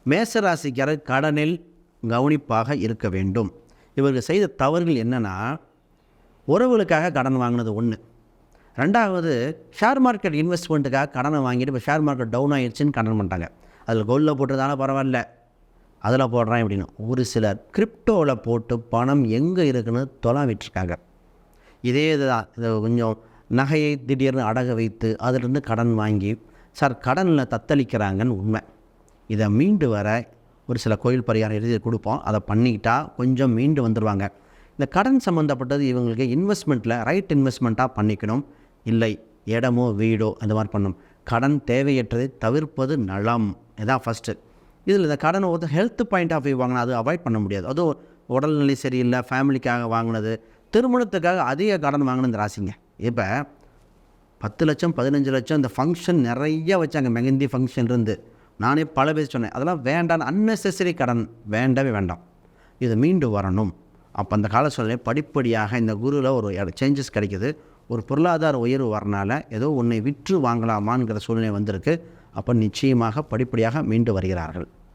மேசராசிக்காரர் கடனில் கவனிப்பாக இருக்க வேண்டும். இவர்கள் செய்த தவறுகள் என்னென்னா, உறவுகளுக்காக கடன் வாங்கினது ஒன்று. ரெண்டாவது, ஷேர் மார்க்கெட் இன்வெஸ்ட்மெண்ட்டுக்காக கடனை வாங்கிட்டு இப்போ ஷேர் மார்க்கெட் டவுன் ஆகிடுச்சின்னு கடன் பண்ணிட்டாங்க. அதில் கோல்டில் போட்டுறதால பரவாயில்ல, அதில் போடுறான் அப்படின்னு. ஒரு சிலர் கிரிப்டோவில் போட்டு பணம் எங்கே இருக்குன்னு தொலைவிட்டுருக்காங்க. இதே இதுதான், இதை கொஞ்சம் நகையை திடீர்னு அடக வைத்து அதிலிருந்து கடன் வாங்கி கடனில் தத்தளிக்கிறாங்கன்னு உண்மை. இதை மீண்டு வர ஒரு சில கோயில் பரிகாரம் எழுதி கொடுப்போம். அதை பண்ணிக்கிட்டால் கொஞ்சம் மீண்டு வந்துடுவாங்க. இந்த கடன் சம்மந்தப்பட்டது இவங்களுக்கு இன்வெஸ்ட்மெண்ட்டில் ரைட் இன்வெஸ்ட்மெண்ட்டாக பண்ணிக்கணும். இல்லை இடமோ வீடோ அந்த மாதிரி பண்ணணும். கடன் தேவையற்றதை தவிர்ப்பது நலம். இதான் ஃபஸ்ட்டு. இதில் இந்த கடனை ஹெல்த் பாயிண்ட் ஆஃப் வியூ வாங்கினா அது அவாய்ட் பண்ண முடியாது. அதுவும் உடல்நிலை சரியில்லை, ஃபேமிலிக்காக வாங்கினது, திருமணத்துக்காக அதிக கடன் வாங்கின இந்த ராசிங்க. இப்போ 10 லட்சம் 15 லட்சம் இந்த ஃபங்க்ஷன் நிறைய வச்சாங்க. மெஹந்தி ஃபங்க்ஷன் இருந்து நானே பல பேர் சொன்னேன், அதெல்லாம் வேண்டாம், அன்னெசரி கடன் வேண்டவே வேண்டாம். இது மீண்டு வரணும். அப்போ அந்த கால சூழ்நிலை படிப்படியாக இந்த குருவில் ஒரு சேஞ்சஸ் கிடைக்கிது. ஒரு பொருளாதார உயர்வு வரனால ஏதோ ஒன்றை விற்று வாங்கலாமாங்கிற சூழ்நிலை வந்திருக்கு. அப்போ நிச்சயமாக படிப்படியாக மீண்டு வருகிறார்கள்.